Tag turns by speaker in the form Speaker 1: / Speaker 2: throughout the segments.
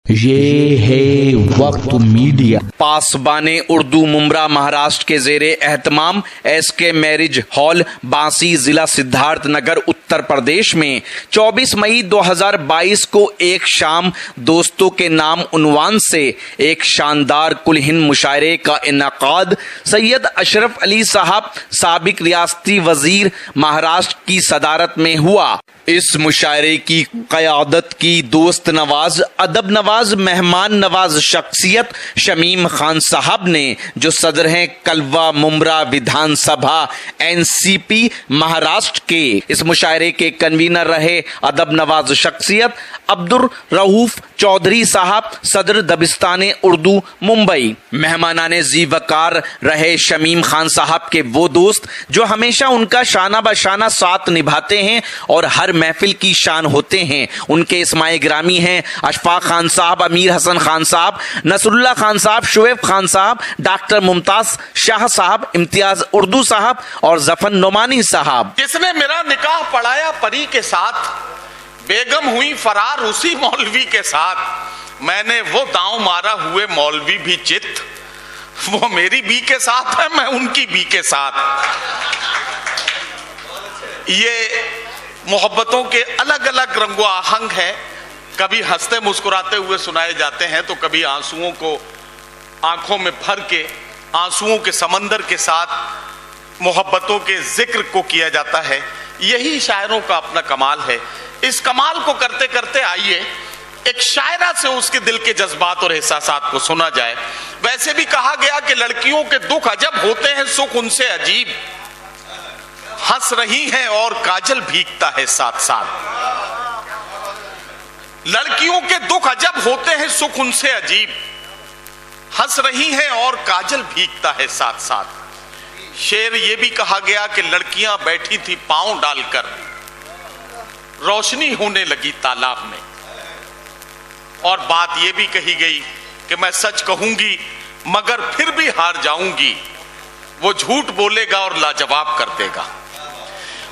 Speaker 1: ये है वक्त मीडिया।
Speaker 2: पासबाने उर्दू मुमरा महाराष्ट्र के जेरे एहतमाम एसके मैरिज हॉल बांसी जिला सिद्धार्थनगर उत्तर प्रदेश में 24 मई 2022 को एक शाम दोस्तों के नाम उन्वान से एक शानदार कुल हिंद मुशायरे का इनकाद सैयद अशरफ अली साहब साबिक रियासती वजीर महाराष्ट्र की सदारत में हुआ। इस मुशायरे की क़यादत की दोस्त नवाज अदब नवाज मेहमान नवाज शख्सियत शमीम खान साहब ने, जो सदर हैं कलवा मुमरा विधानसभा एनसीपी महाराष्ट्र के। इस मुशायरे के कन्वीनर रहे अदब नवाज शख्सियत अब्दुल रऊफ चौधरी साहब सदर दबिस्तान उर्दू मुंबई। मेहमानाने जी वकार रहे शमीम खान साहब के वो दोस्त जो हमेशा उनका शाना बशाना साथ निभाते हैं और हर महफिल की शान होते हैं। उनके इस्माए ग्रामी हैं अशफाक खान साहब, अमीर हसन खान साहब, नसरुल्लाह खान साहब, शुएब खान साहब, डॉक्टर मुमताज शाह साहब, इम्तियाज उर्दू साहब और जफर नोमानी साहब।
Speaker 3: जिसने मेरा निकाह पढ़ाया परी के साथ, बेगम हुई फरार उसी मौलवी के साथ। मैंने वो दांव मारा हुए मौलवी भी चित, वो मेरी बी के साथ है, मैं उनकी बी के साथ। ये मोहब्बतों के अलग अलग रंगो आहंग है। कभी हंसते मुस्कुराते हुए सुनाए जाते हैं तो कभी आंसुओं को आंखों में भर के आंसुओं के समंदर के साथ मोहब्बतों के जिक्र को किया जाता है। यही शायरों का अपना कमाल है। इस कमाल को करते करते आइए एक शायरा से उसके दिल के जज्बात और एहसासात को सुना जाए। वैसे भी कहा गया कि लड़कियों के दुख अजब होते हैं, सुख उनसे अजीब। हंस रही हैं और काजल भीगता है साथ साथ। लड़कियों के दुख अजब होते हैं, सुख उनसे अजीब। हंस रही हैं और काजल भीगता है साथ साथ। शेर ये भी कहा गया कि लड़कियां बैठी थी पांव डालकर, रोशनी होने लगी तालाब में। और बात यह भी कही गई कि मैं सच कहूंगी मगर फिर भी हार जाऊंगी, वो झूठ बोलेगा और लाजवाब कर देगा।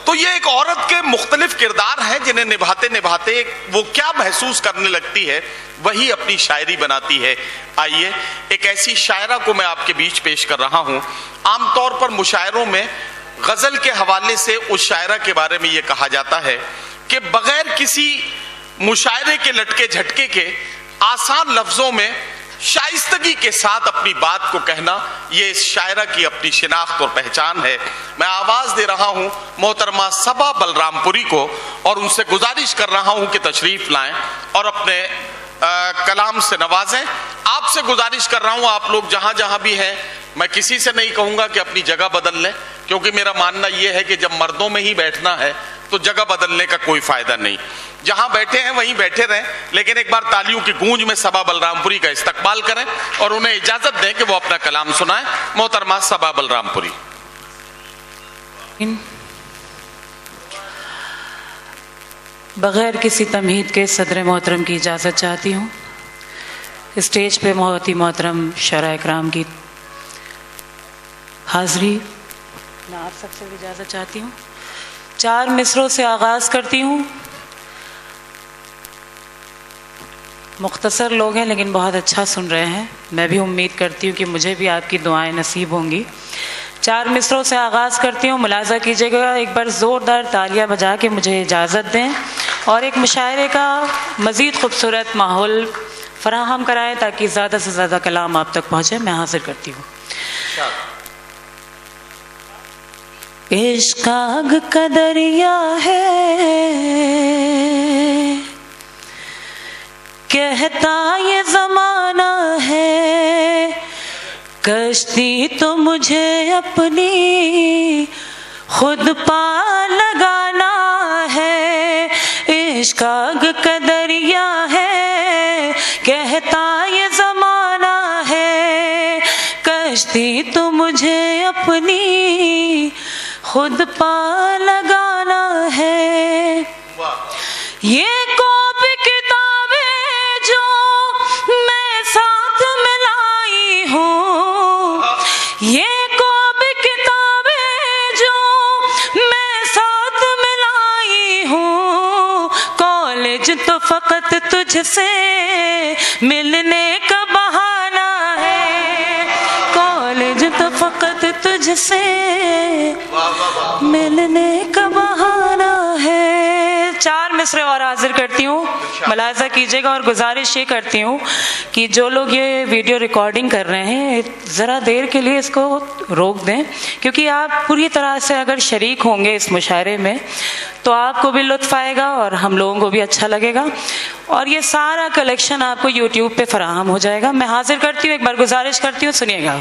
Speaker 3: तो ये एक औरत के मुख्तलिफ किरदार हैं जिन्हें निभाते निभाते वो क्या महसूस करने लगती है वही अपनी शायरी बनाती है। आइए एक ऐसी शायरा को मैं आपके बीच पेश कर रहा हूं। आमतौर पर मुशायरों में गजल के हवाले से उस शायरा के बारे में यह कहा जाता है कि बगैर किसी मुशायरे के लटके झटके के आसान लफ्जों में शाइस्तगी के साथ अपनी बात को कहना, ये इस शायरा की अपनी शिनाख्त और पहचान है। मैं आवाज दे रहा हूं मोहतरमा सबा बलरामपुरी को और उनसे गुजारिश कर रहा हूं कि तशरीफ लाएं और अपने कलाम से नवाजें। आपसे गुजारिश कर रहा हूं, आप लोग जहां जहां भी हैं, मैं किसी से नहीं कहूंगा कि अपनी जगह बदल लें, क्योंकि मेरा मानना यह है कि जब मर्दों में ही बैठना है तो जगह बदलने का कोई फायदा नहीं। जहां बैठे हैं वहीं बैठे रहें, लेकिन एक बार तालियों की गूंज में सबा बलरामपुरी का इस्तकबाल करें और उन्हें इजाजत दें कि वो अपना कलाम सुनाएं। मोहतरमा सबा बलरामपुरी।
Speaker 4: बगैर किसी तमहीद के सदर मोहतरम की इजाज़त चाहती हूँ। स्टेज पे बहुत ही मोहतरम शरा कराम की हाज़री, मैं आप सबसे भी इजाज़त चाहती हूँ। 4 मिसरों से आगाज़ करती हूँ। मुख्तसर लोग हैं लेकिन बहुत अच्छा सुन रहे हैं। मैं भी उम्मीद करती हूँ कि मुझे भी आपकी दुआएं नसीब होंगी। 4 मिसरों से आगाज़ करती हूँ। मुलाज़ा कीजिएगा, एक बार ज़ोरदार तालियां बजा के मुझे इजाज़त दें और एक मुशायरे का मज़ीद खूबसूरत माहौल फराहम कराएं ताकि ज़्यादा से ज़्यादा कलाम आप तक पहुँचे। मैं हाजिर करती हूँ। इश्क आग का दरिया है, कहता ये ज़माना है, कश्ती तो मुझे अपनी खुद पार लगाना है। इश्क आग का दरिया है, कहता ये ज़माना है, कश्ती तो मुझे अपनी खुद पार लगाना है। ये कॉपी किताबें जो मैं साथ में लाई हूँ, ये कॉपी किताबें जो मैं साथ में लाई हूँ, कॉलेज तो फकत तुझसे मिलने का बहाना है, कॉलेज तो फकत तुझसे मिलने का बहाना है। 4 मिसरे और हाजिर करती हूँ, मुलाहिजा कीजिएगा और गुजारिश ये करती हूँ कि जो लोग ये वीडियो रिकॉर्डिंग कर रहे हैं ज़रा देर के लिए इसको रोक दें, क्योंकि आप पूरी तरह से अगर शरीक होंगे इस मुशायरे में तो आपको भी लुत्फ आएगा और हम लोगों को भी अच्छा लगेगा, और ये सारा कलेक्शन आपको यूट्यूब पे फराहम हो जाएगा। मैं हाजिर करती हूँ, एक बार गुजारिश करती हूँ, सुनिएगा।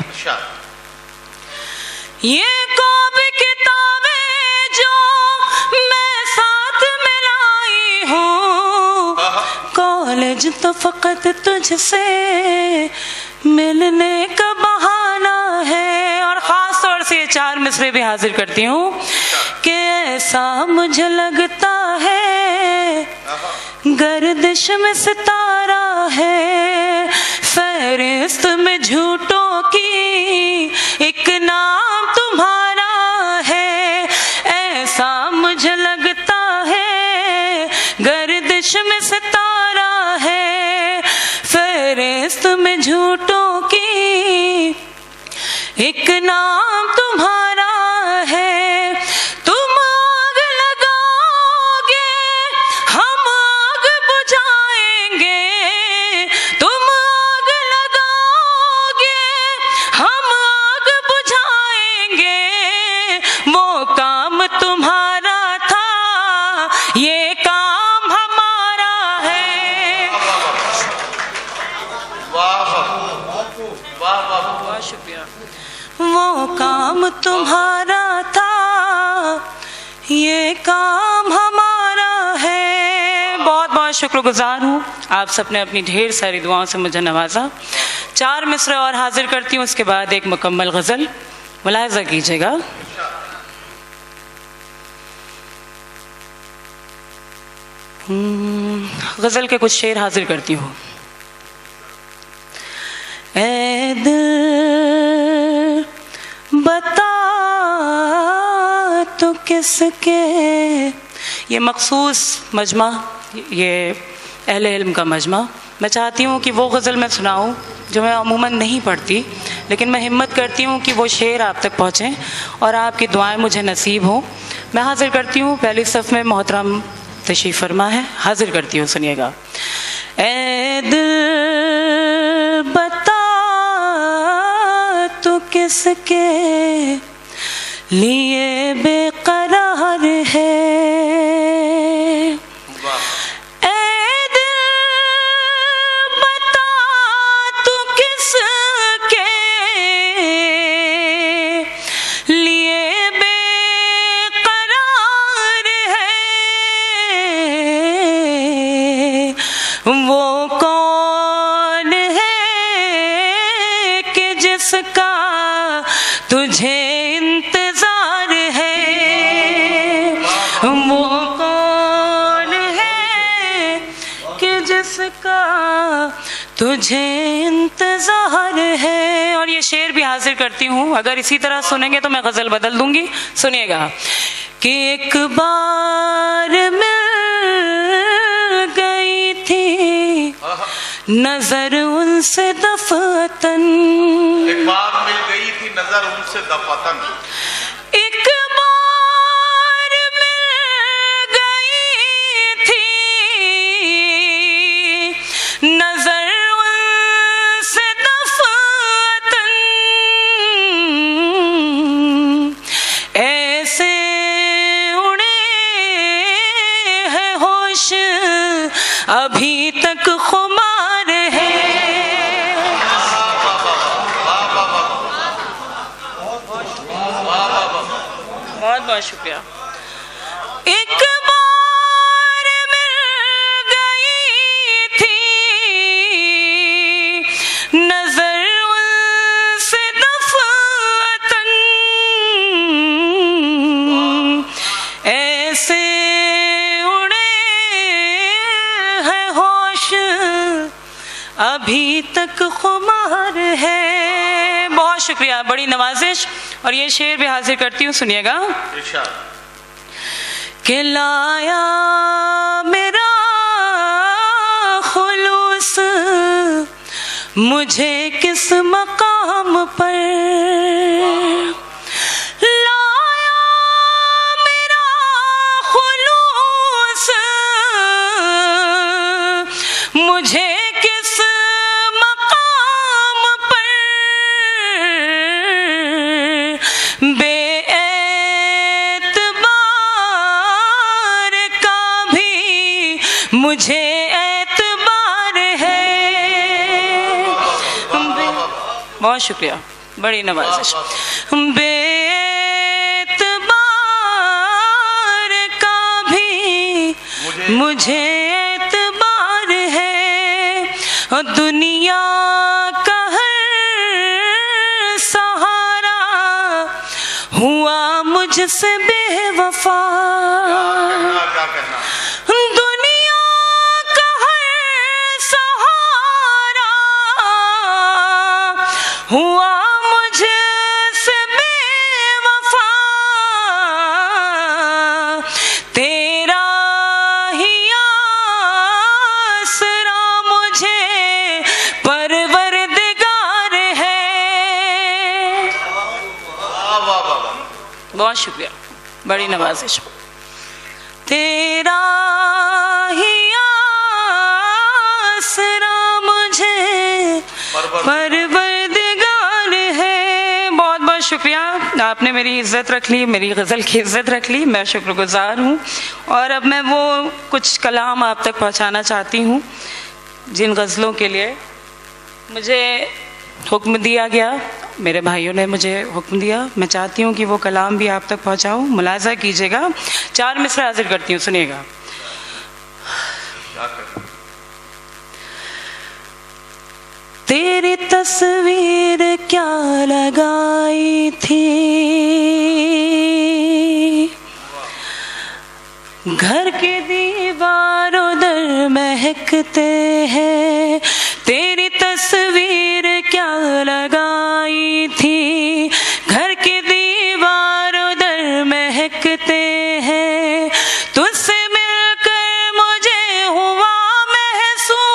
Speaker 4: ये कौब किताबें जो मैं साथ में लाई हूँ, कॉलेज तो फकत तुझसे मिलने का बहाना है। और खास तौर से ये 4 मिसरे भी हाजिर करती हूँ कि ऐसा मुझे लगता है गर्दिश में सितारा है, फहरिस्त में झूठों की एक नाम तुम्हारा है। ऐसा मुझे लगता है गर्दिश में सितारा है, फहरिस्त में झूठों की एक नाम तुम्हारा है। तुम आग लगाओगे हम आग बुझाएंगे, तुम आग लगाओगे हम आग बुझाएंगे, वो काम तुम्हारा था ये काम हमारा है। बहुत शुक्रिया। वो काम तुम्हारा था ये काम हमारा है। बहुत बहुत शुक्रगुजार हूँ, आप सबने अपनी ढेर सारी दुआओं से मुझे नवाजा। 4 मिसरे और हाजिर करती हूँ, उसके बाद एक मुकम्मल गज़ल, मुलाहिजा कीजिएगा। गज़ल के कुछ शेर हाजिर करती हूँ। ऐ दिल बता तो किसके, ये मखसूस मजमा, ये अहले इल्म का मजमा, मैं चाहती हूँ कि वो गज़ल मैं सुनाऊँ जो मैं अमूमन नहीं पढ़ती, लेकिन मैं हिम्मत करती हूँ कि वो शेर आप तक पहुँचें और आपकी दुआएं मुझे नसीब हों। मैं हाजिर करती हूँ, पहली सफ़ में मोहतरम तशरीफ़ फरमा है, हाजिर करती हूँ, सुनिएगा। ऐ दिल बता तो किसके लिए बेकरार है, ऐ दिल बता तो किसके लिए बेकरार है, वो कौन है कि जिसका तुझे इंतजार है, वो कौन है कि जिसका तुझे इंतजार है। और ये शेर भी हाजिर करती हूँ, अगर इसी तरह सुनेंगे तो मैं गज़ल बदल दूंगी, सुनिएगा। कि एक बार मिल गई थी नजर उनसे दफतन,
Speaker 3: एक बार मिल गई थी नजर उनसे दफतन,
Speaker 4: एक बार मिल गई थी नजर उनसे दफतन, ऐसे उड़े हैं होश अभी तक खुमार है। बहुत बहुत शुक्रिया। एक बार मिल गई थी नजर उनसे दफतन, ऐसे उड़े हैं होश अभी तक खुमार है। बहुत शुक्रिया, बड़ी नवाजिश। और ये शेर भी हाजिर करती हूँ, सुनिएगा। कि लाया मेरा खुलूस मुझे किस मकाम पर लाया मेरा खुलूस, मुझे किस मकाम पर बेएतबार का भी मुझे एतबार है। बहुत शुक्रिया, बड़ी नवाजिश। बेएतबार का भी मुझे एतबार है, और दुनिया का हर सहारा हुआ मुझसे बेवफा।
Speaker 3: क्या कहना?
Speaker 4: दुनिया का हर सहारा हुआ मुझसे बेवफा, तेरा ही आसरा मुझे परवरदिगार है। बहुत शुक्रिया, बड़ी नवाजिश। तेरा ही आसरा मुझे परवरदिगार है। बहुत बहुत शुक्रिया, आपने मेरी इज्जत रख ली, मेरी गज़ल की इज्जत रख ली, मैं शुक्रगुजार हूँ। और अब मैं वो कुछ कलाम आप तक पहुँचाना चाहती हूँ जिन गज़लों के लिए मुझे हुक्म दिया गया, मेरे भाइयों ने मुझे हुक्म दिया। मैं चाहती हूँ कि वो कलाम भी आप तक पहुँचाऊँ। मुलाज़ा कीजिएगा, 4 मिसरा हाजिर करती हूँ, सुनिएगा। तेरी तस्वीर क्या लगाई थी, घर के दीवार उधर महकते हैं। तेरी तस्वीर क्या लगाई थी, घर के दीवार उधर महकते हैं। तुझसे मिलकर मुझे हुआ महसूस,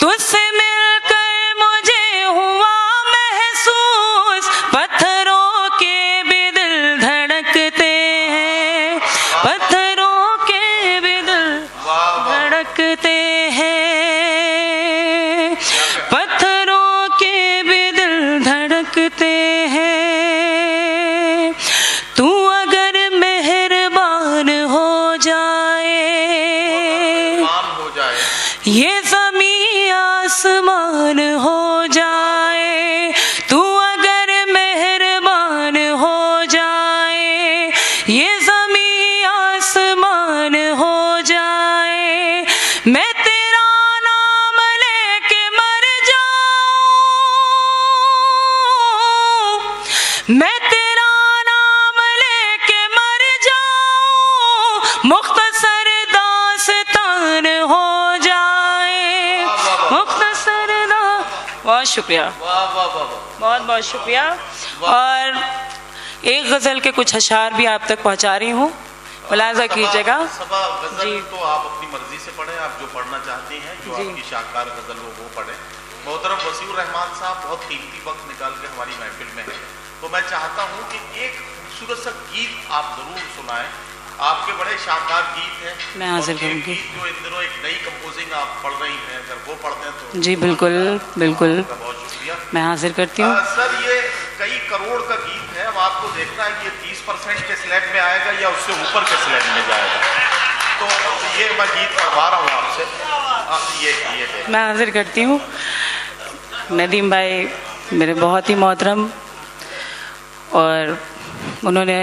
Speaker 4: तुझसे मिलकर मुझे हुआ महसूस, पत्थरों के भी दिल धड़कते हैं, पत्थरों के भी दिल धड़कते हैं, पत्थरों के भी दिल धड़कते हैं। तू अगर मेहरबान हो जाए, ये ज़मीं आसमान हो जाए। तू अगर मेहरबान हो जाए, ये ज़मीं आसमान हो जाए। मैं तेरा नाम लेके मर जाऊं, मैं तेरा नाम लेके मर जाऊं, मुख्तसर दास्तान हो जाए, मुख्तसर बहुत शुक्रिया, बहुत बहुत शुक्रिया। और एक गज़ल के कुछ अशार भी आप तक पहुंचा रही हूँ, मुलाज़ा कीजिएगा।
Speaker 3: सबा गजल
Speaker 4: जी।
Speaker 3: तो आप अपनी मर्जी से पढ़ें, आप जो पढ़ना चाहती हैं, जो
Speaker 4: जी।
Speaker 3: आपकी शाहकार गजल हो वो पढ़ें। मोहतरम वसीउर रहमान साहब बहुत कीमती वक्त निकाल के हमारी महफिल में है, तो मैं चाहता हूँ कि एक खूबसूरत सा गीत आप जरूर सुनाएं। आपके बड़े शानदार गीत हैं,
Speaker 4: मैं हाजिर
Speaker 3: और एक
Speaker 4: करूंगी।
Speaker 3: गीत जो इन दिनों एक नई कंपोजिंग आप पढ़ रही हैं, अगर वो पढ़ते हैं तो
Speaker 4: जी बिल्कुल बिल्कुल,
Speaker 3: आपका बहुत शुक्रिया।
Speaker 4: मैं हाजिर करती हूँ।
Speaker 3: सर ये कई करोड़ का गीत है, अब आपको देखना है कि ये 30% के स्लैब में आएगा या उससे ऊपर के स्लैब में जाएगा। तो ये मैं गीत पढ़वा रहा हूँ आपसे, ये
Speaker 4: मैं हाजिर करती हूँ। नदीम भाई मेरे बहुत ही मोहतरम, और उन्होंने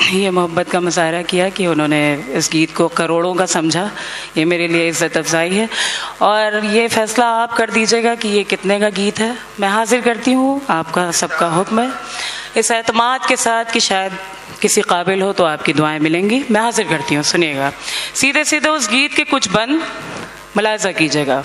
Speaker 4: ये मोहब्बत का मुजाहरा किया कि उन्होंने इस गीत को करोड़ों का समझा। ये मेरे लिए इज़्ज़त अफ़ज़ाई है, और ये फ़ैसला आप कर दीजिएगा कि ये कितने का गीत है। मैं हाजिर करती हूँ, आपका सबका हुक्म है, इस एतमाद के साथ कि शायद किसी काबिल हो तो आपकी दुआएं मिलेंगी। मैं हाजिर करती हूँ, सुनिएगा। सीधे सीधे उस गीत के कुछ बंद मुलाज़ा कीजिएगा।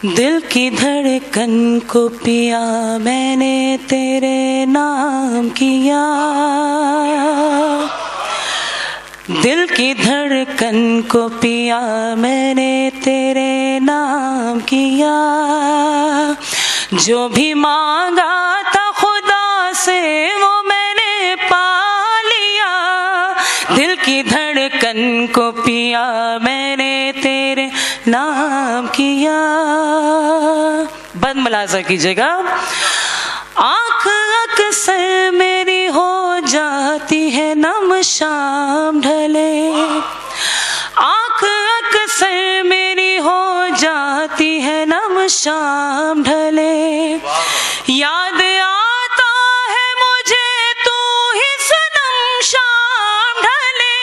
Speaker 4: दिल की धड़कन को पिया मैंने तेरे नाम किया, दिल की धड़कन को पिया मैंने तेरे नाम किया, जो भी मांगा था खुदा से वो मैंने पा लिया, दिल की धड़कन को पिया मैंने तेरे नाम किया। बंद मुलाजा कीजिएगा। आँख अक्सर मेरी हो जाती है नम शाम ढले, आँख अक्सर मेरी हो जाती है नम शाम ढले, याद आता है मुझे तू ही सनम शाम ढले,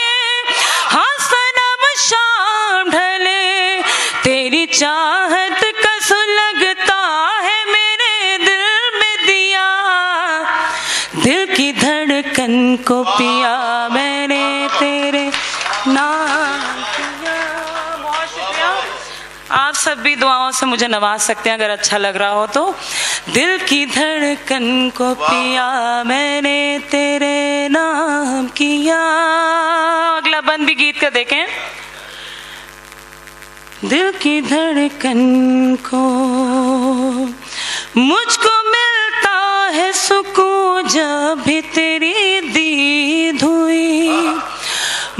Speaker 4: हाँ सनम शाम ढले, तेरी चाहत का सुलगता है मेरे दिल में दिया, दिल की धड़कन को पिया मैंने तेरे नाम किया। बहुत शुक्रिया। आप सब भी दुआओं से मुझे नवाज सकते हैं अगर अच्छा लग रहा हो तो। दिल की धड़कन को पिया मैंने तेरे नाम किया। अगला बंद भी गीत का देखें। दिल की धड़कन को मुझको मिलता है सुकून जब भी तेरी दीद हुई,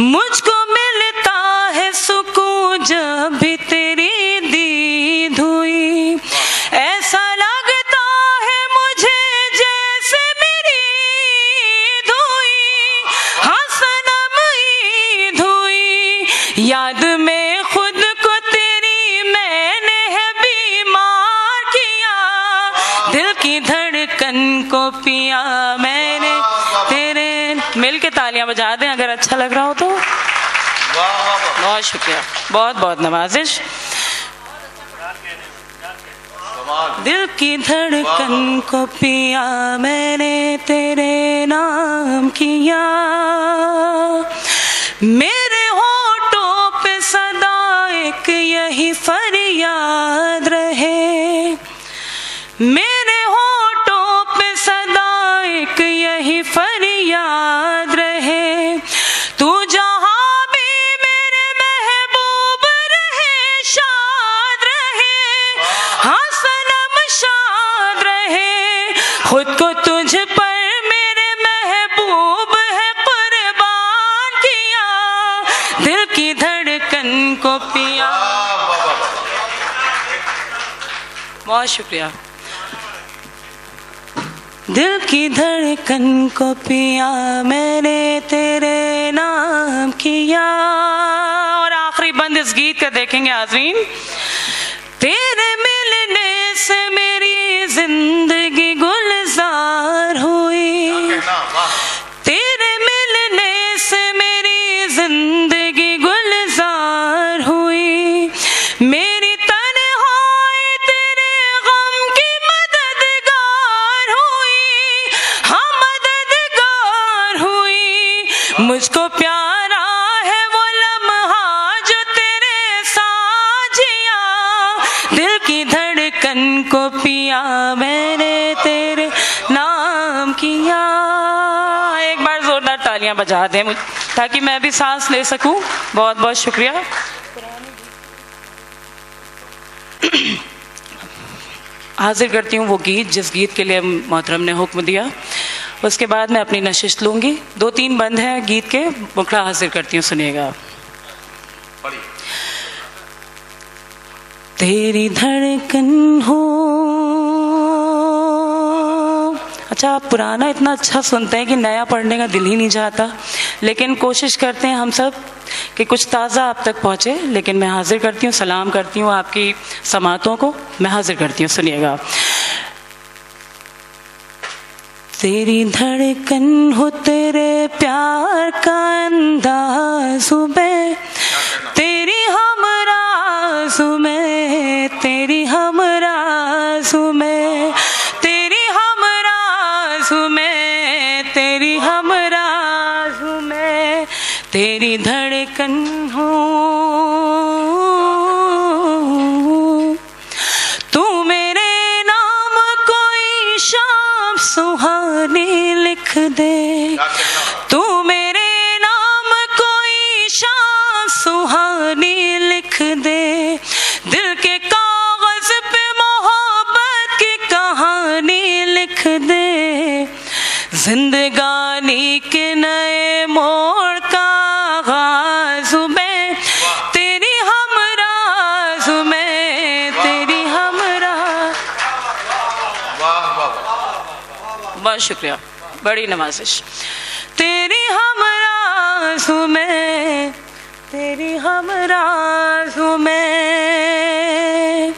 Speaker 4: मुझको मिलता है सुकून जब भी तेरी दीद हुई, ऐसा लगता है मुझे जैसे मेरी ईद हुई, हाँ सनम ईद हुई, याद में खुद को तेरी मैंने है बीमार किया, दिल की धड़कन को पिया मैंने तेरे। मिल के तालियां बजा दें अगर अच्छा लग रहा हो तो। बहुत शुक्रिया, बहुत बहुत नवाजिश। दिल की धड़कन को पिया मैंने तेरे नाम किया, मेरे होठों पे सदा एक यही फरियाद रहे, मेरे होठों पे सदा एक यही फरियाद रहे, तू जहां भी मेरे महबूब रहे शाद रहे, हाँ सनम शाद रहे, खुद को तुझ पर मेरे महबूब है कुर्बान किया, दिल की धड़कन को पिया। बहुत शुक्रिया। दिल की धड़कन को पिया मैंने तेरे नाम किया। और आखिरी बंद इस गीत का देखेंगे आज़मीन। तेरे मिलने से मेरी जिंदगी गुलजार हुई, तेरे मिलने से मेरी जिंदगी गुलजार हुई, मेरी तन्हाई तेरे गम की मददगार हुई, हाँ मददगार हुई, मुझको प्यारा है वो लम्हा जो तेरे साथ जिया, दिल की धड़कन को पिया मैंने तेरे नाम किया। एक बार जोरदार तालियां बजा दें ताकि मैं भी सांस ले सकूं। बहुत बहुत शुक्रिया। हाजिर करती हूँ वो गीत जिस गीत के लिए मोहतरम ने हुक्म दिया, उसके बाद मैं अपनी नशिश लूंगी। 2-3 बंद हैं गीत के, मुखड़ा हाजिर करती हूँ, सुनिएगा। तेरी धड़कन हो। अच्छा, आप पुराना इतना अच्छा सुनते हैं कि नया पढ़ने का दिल ही नहीं चाहता, लेकिन कोशिश करते हैं हम सब कि कुछ ताज़ा आप तक पहुँचे। लेकिन मैं हाजिर करती हूँ, सलाम करती हूँ आपकी समातों को, मैं हाजिर करती हूँ, सुनिएगा। तेरी धड़कन हो, तेरे प्यार का अंदाज़ में, तेरी हमराज़ में, तेरी हमराज़ में, तेरी हमराज़ में, तेरी हमराज़ में, तेरी धड़कन हो। तू मेरे नाम कोई शान सुहानी लिख दे, दिल के कागज पे मोहब्बत की कहानी लिख दे, जिंदगानी के नए मोड़ का आगाज में तेरी हमराज में, तेरी हमराज। बहुत शुक्रिया, बड़ी नवाजिश। तेरी हमराज में, तेरी हमराज में,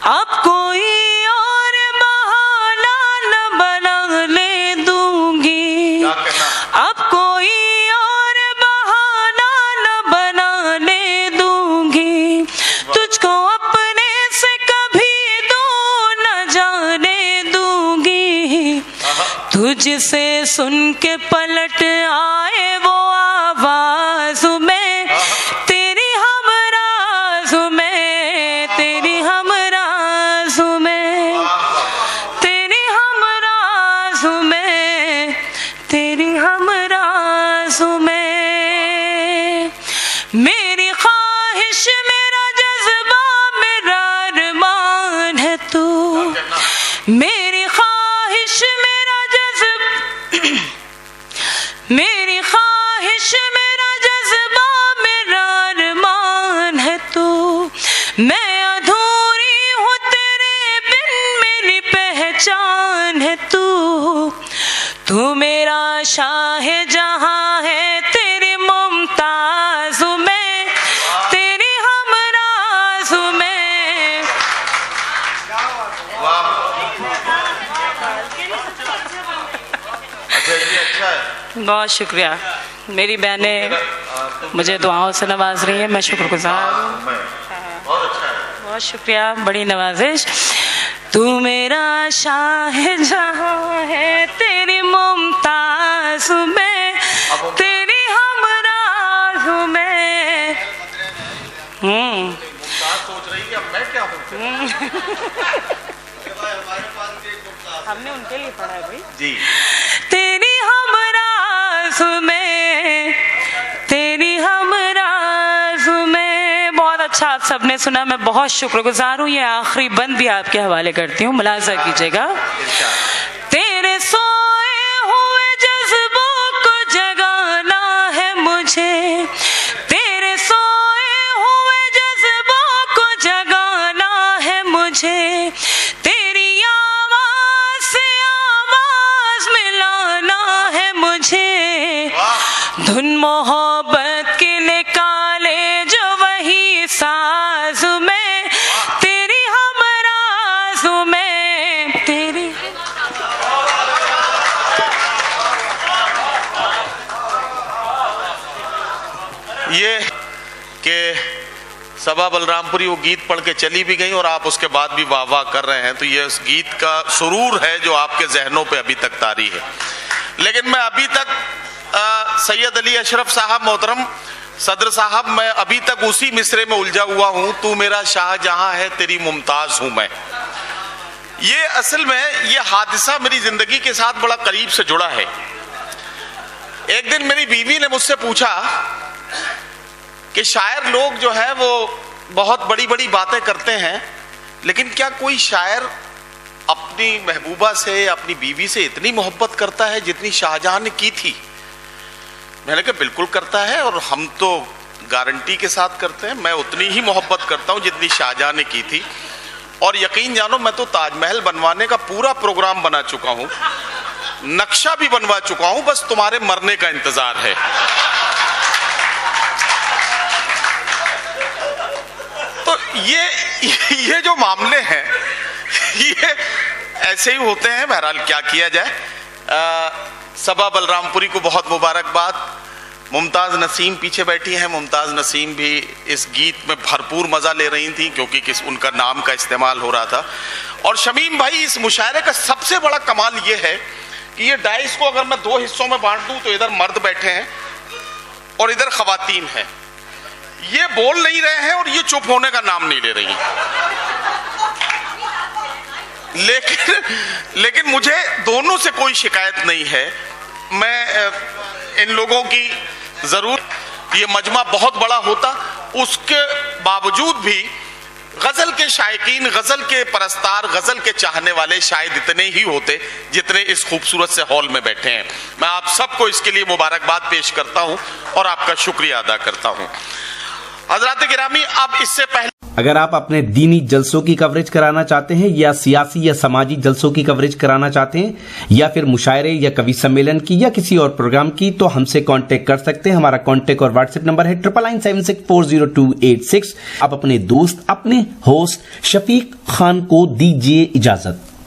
Speaker 4: अब कोई और बहाना न बनाने दूंगी, अब कोई और बहाना न बनाने दूंगी, तुझको अपने से कभी दूर न जाने दूंगी, तुझसे सुन के पलट आए वो आवाज में तेरी हमराज में, तेरी हमराज में, तेरी हमराज में, तेरी हमराज में। मेरी ख्वाहिश मेरा जज्बा मेरा अरमान है तू, मेरी ख्वाहिश मेरा जज्बा, मेरी ख्वाहिश मेरा जज्बा मेरा अरमान है तू, मैं अधूरी हूँ तेरे बिन मेरी पहचान है तू, तू मेरा शाह जहां है तेरी मुमताज में, तेरी हमराज में। बहुत शुक्रिया, मेरी बहनें मुझे दुआओं से नवाज रही है, मैं शुक्रगुजार हूँ। बहुत शुक्रिया, बड़ी नवाजिश। तू मेरा शाहजहां है तेरी मुमताज में, तेरी हमराज में।
Speaker 3: सोच रही है अब मैं क्या हूँ?
Speaker 4: हमने उनके लिए पढ़ा है भाई
Speaker 3: जी।
Speaker 4: तेरी हमराज में, तेरी हमराज में। बहुत अच्छा, आप सबने सुना, मैं बहुत शुक्रगुजार हूँ। ये आखिरी बंद भी आपके हवाले करती हूँ, मुलाजा कीजिएगा। तेरे सोए हुए जज्बों को जगाना है मुझे, तेरे सोए हुए जज्बों को जगाना है मुझे, तेरी आवाज से आवाज मिलाना है मुझे, धुन मोहब्बत के निकाले जो वही साज में, तेरी हमराज में, तेरी।
Speaker 3: ये कि सबा बलरामपुरी वो गीत पढ़ के चली भी गई और आप उसके बाद भी वाह वाह कर रहे हैं, तो ये उस गीत का सुरूर है जो आपके जहनों पे अभी तक तारी है। लेकिन मैं अभी तक सैयद अली अशरफ साहब, मोहतरम सदर साहब, मैं अभी तक उसी मिसरे में उलझा हुआ हूं, तू मेरा शाहजहां है तेरी मुमताज हूं मैं। ये असल में ये हादसा मेरी जिंदगी के साथ बड़ा करीब से जुड़ा है। एक दिन मेरी बीवी ने मुझसे पूछा कि शायर लोग जो है वो बहुत बड़ी बड़ी बातें करते हैं, लेकिन क्या कोई शायर अपनी महबूबा से, अपनी बीवी से इतनी मोहब्बत करता है जितनी शाहजहां ने की थी? मैंने कहा बिल्कुल करता है, और हम तो गारंटी के साथ करते हैं। मैं उतनी ही मोहब्बत करता हूं जितनी शाहजहां ने की थी, और यकीन जानो मैं तो ताजमहल बनवाने का पूरा प्रोग्राम बना चुका हूं, नक्शा भी बनवा चुका हूं, बस तुम्हारे मरने का इंतजार है। तो ये जो मामले हैं ये ऐसे ही होते हैं। बहरहाल क्या किया जाए। सबा बलरामपुरी को बहुत मुबारकबाद। मुमताज नसीम पीछे बैठी हैं। मुमताज नसीम भी इस गीत में भरपूर मजा ले रही थी क्योंकि उनका नाम का इस्तेमाल हो रहा था। और शमीम भाई, इस मुशायरे का सबसे बड़ा कमाल ये है कि ये डाइस को अगर मैं दो हिस्सों में बांट दूं तो इधर मर्द बैठे हैं और इधर खवातीन हैं। ये बोल नहीं रहे हैं और ये चुप होने का नाम नहीं ले रही हैं। लेकिन मुझे दोनों से कोई शिकायत नहीं है। मैं इन लोगों की जरूर, ये मजमा बहुत बड़ा होता, उसके बावजूद भी गजल के शायकीन, गजल के परस्तार, गजल के चाहने वाले शायद इतने ही होते जितने इस खूबसूरत से हॉल में बैठे हैं। मैं आप सबको इसके लिए मुबारकबाद पेश करता हूं और आपका शुक्रिया अदा करता हूं। हज़रात गिरामी, अब इससे पहले
Speaker 5: अगर आप अपने दीनी जलसों की कवरेज कराना चाहते हैं या सियासी या समाजी जलसों की कवरेज कराना चाहते हैं या फिर मुशायरे या कवि सम्मेलन की या किसी और प्रोग्राम की, तो हमसे कांटेक्ट कर सकते हैं। हमारा कांटेक्ट और व्हाट्सएप नंबर है 9976400286। आप अपने दोस्त, अपने होस्ट शफीक खान को दीजिए इजाजत।